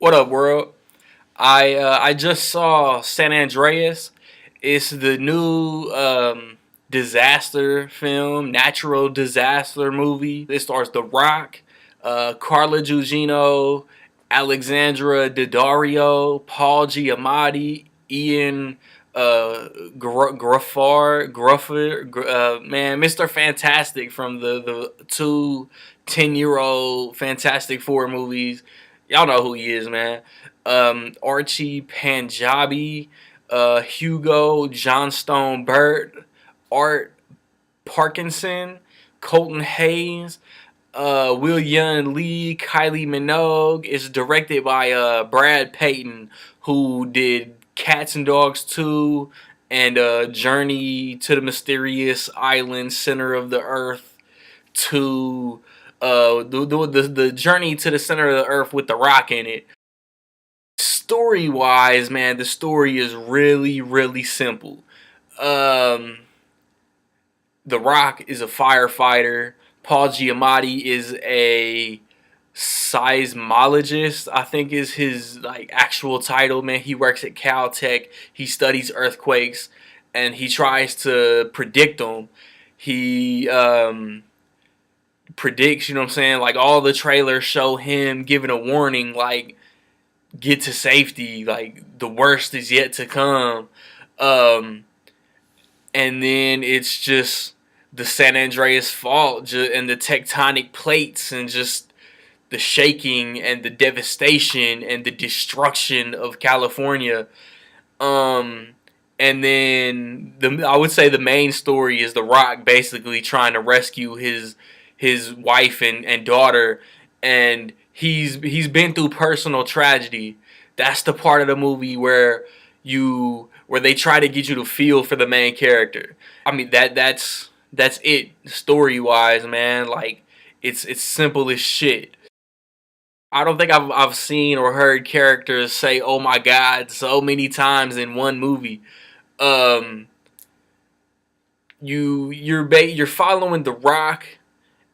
What up, world? I just saw San Andreas. It's the new disaster film, natural disaster movie. It stars The Rock, Carla Gugino, Alexandra Daddario, Paul Giamatti, Ian Gruffer, man, Mr. Fantastic from the two 10-year-old Fantastic Four movies. Y'all know who he is, man. Archie Panjabi, Hugo Johnstone-Burt, Art Parkinson, Colton Hayes, Will Yun Lee, Kylie Minogue. It's directed by Brad Payton, who did Cats and Dogs 2 and Journey to the Mysterious Island Center of the Earth to the Journey to the Center of the Earth with The Rock in it. Story wise, man, the story is really simple. Um, the Rock is a firefighter. Paul Giamatti is a seismologist, I think is his like actual title, man. He works at Caltech. He studies earthquakes and he tries to predict them. He predicts, you know what I'm saying? Like all the trailers show him giving a warning like get to safety, like the worst is yet to come. Um and then it's just the San Andreas fault and the tectonic plates and just the shaking and the devastation and the destruction of California. Um, and then I would say the main story is The Rock basically trying to rescue his wife and daughter, and he's been through personal tragedy. That's the part of the movie where they try to get you to feel for the main character. I mean that's it story wise, man. Like it's simple as shit. I don't think I've seen or heard characters say "Oh my God" so many times in one movie. Um, you're following The Rock,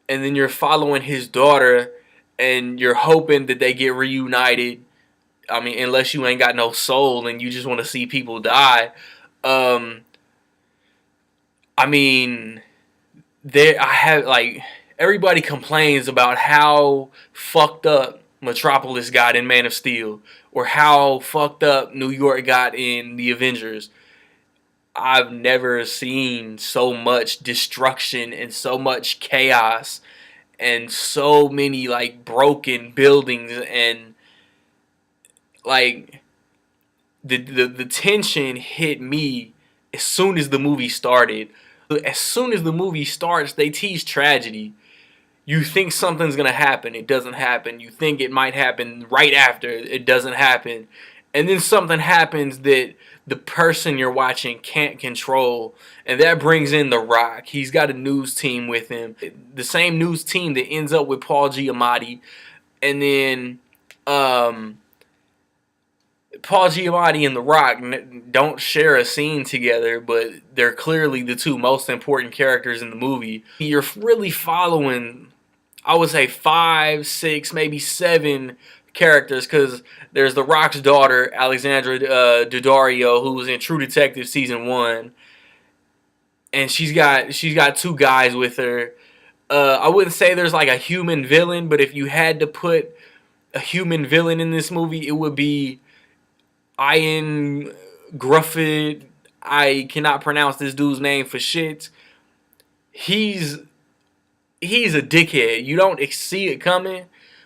and then you're following his daughter, and you're hoping that they get reunited. I mean, unless you ain't got no soul and you just want to see people die. Um, I mean, there I have like everybody complains about how fucked up Metropolis got in Man of Steel or how fucked up New York got in the Avengers. I've never seen so much destruction and so much chaos and so many like broken buildings and like the tension hit me as soon as the movie started. As soon as the movie starts, they tease tragedy. You think something's gonna happen, it doesn't happen. You think it might happen right after, it doesn't happen. And then something happens that the person you're watching can't control, and that brings in The Rock. He's got a news team with him, the same news team that ends up with Paul Giamatti, and then Paul Giamatti and The Rock don't share a scene together, but they're clearly the two most important characters in the movie. You're really following, I would say, 5, 6, maybe 7 characters, because there's The Rock's daughter, Alexandra Daddario, who was in True Detective season 1, and she's got 2 guys with her. I wouldn't say there's like a human villain, but if you had to put a human villain in this movie, it would be Ian Grufford. I cannot pronounce this dude's name for shit. He's he's a dickhead. You don't see it coming,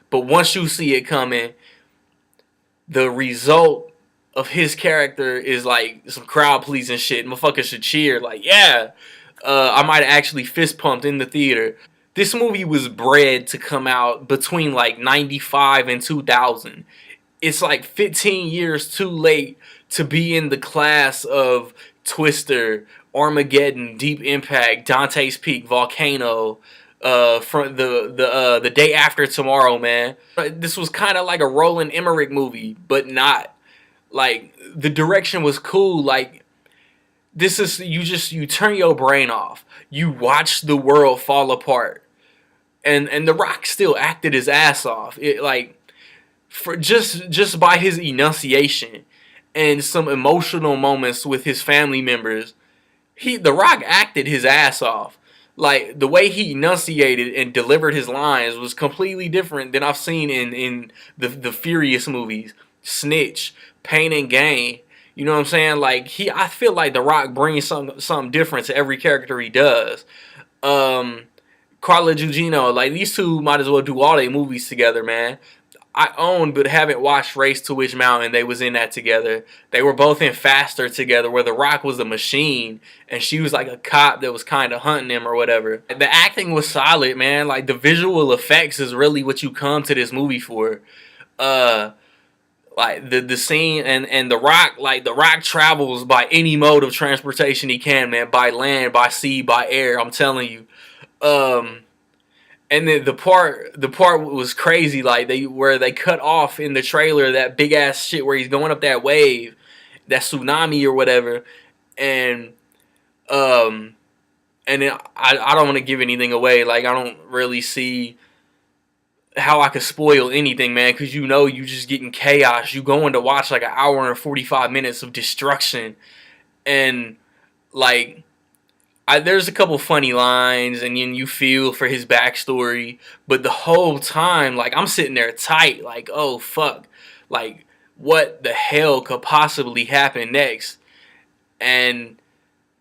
but once you see it coming, the result of his character is like some crowd pleasing shit. Motherfuckers should cheer. Like, yeah, I might have actually fist pumped in the theater. This movie was bred to come out between like 95 and 2000. It's like 15 years too late to be in the class of Twister, Armageddon, Deep Impact, Dante's Peak, Volcano, from the day after tomorrow, man. This was kind of like a Roland Emmerich movie, but not. Like the direction was cool. Like this is you turn your brain off. You watch the world fall apart, and The Rock still acted his ass off. It like for just by his enunciation and some emotional moments with his family members. The Rock acted his ass off. Like the way he enunciated and delivered his lines was completely different than I've seen in the Furious movies, Snitch, Pain and Gain. You know what I'm saying? Like I feel like The Rock brings something different to every character he does. Um, Carla Gugino, like these two might as well do all their movies together, man. I own but haven't watched Race to Witch Mountain. They was in that together. They were both in Faster together, where The Rock was a machine and she was like a cop that was kind of hunting him or whatever. The acting was solid, man. Like the visual effects is really what you come to this movie for. Uh, like the scene and The Rock, like The Rock travels by any mode of transportation he can, man. By land, by sea, by air. I'm telling you. Um, and then the part was crazy, like they cut off in the trailer that big ass shit where he's going up that wave, that tsunami or whatever, and um and then I don't want to give anything away. Like I don't really see how I could spoil anything, man, because you just getting chaos. You going to watch like an hour and 45 minutes of destruction, and like there's a couple funny lines, and then you feel for his backstory, but the whole time, like I'm sitting there tight, like oh fuck, like what the hell could possibly happen next? And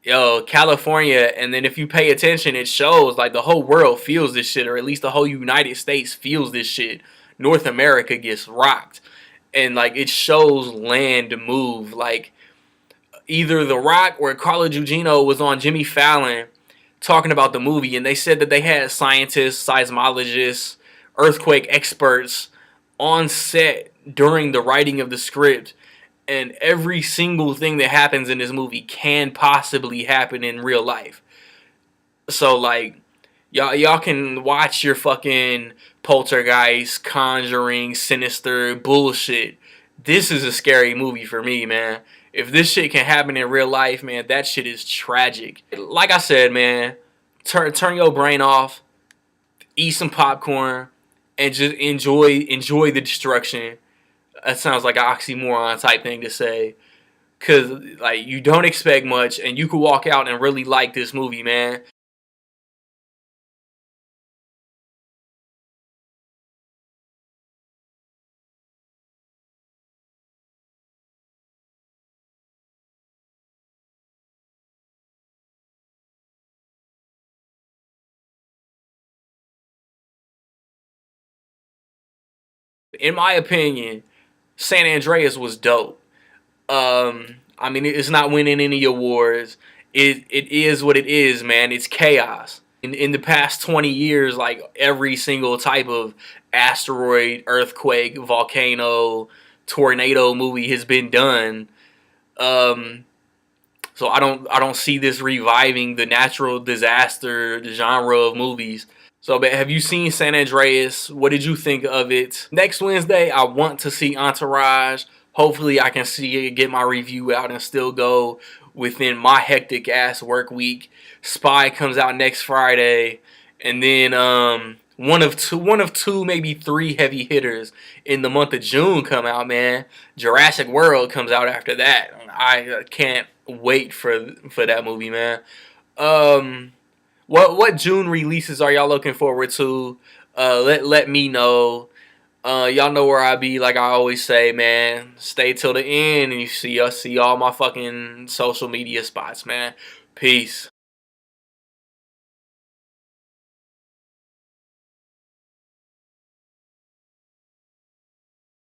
yo, California, and then if you pay attention, it shows like the whole world feels this shit, or at least the whole United States feels this shit. North America gets rocked, and like it shows land move, like either The Rock or Carla Gugino was on Jimmy Fallon talking about the movie, and they said that they had scientists, seismologists, earthquake experts on set during the writing of the script, and every single thing that happens in this movie can possibly happen in real life. So like y'all can watch your fucking Poltergeist, Conjuring, Sinister bullshit. This is a scary movie for me, man. If this shit can happen in real life, man, that shit is tragic. Like I said, man, turn your brain off, eat some popcorn, and just enjoy the destruction. That sounds like an oxymoron type thing to say, cause like you don't expect much, and you could walk out and really like this movie, man. In my opinion, San Andreas was dope. I mean, it's not winning any awards. It is what it is, man. It's chaos. In the past 20 years, like every single type of asteroid, earthquake, volcano, tornado movie has been done. Um, so I don't see this reviving the natural disaster genre of movies. So, but have you seen San Andreas? What did you think of it? Next Wednesday, I want to see Entourage. Hopefully, I can see it, get my review out, and still go within my hectic ass work week. Spy comes out next Friday, and then one of two, maybe three heavy hitters in the month of June come out. Man, Jurassic World comes out after that. I can't wait for that movie, man. Um, what June releases are y'all looking forward to? Let me know. Y'all know where I be. Like I always say, man. Stay till the end, and you see all my fucking social media spots, man. Peace.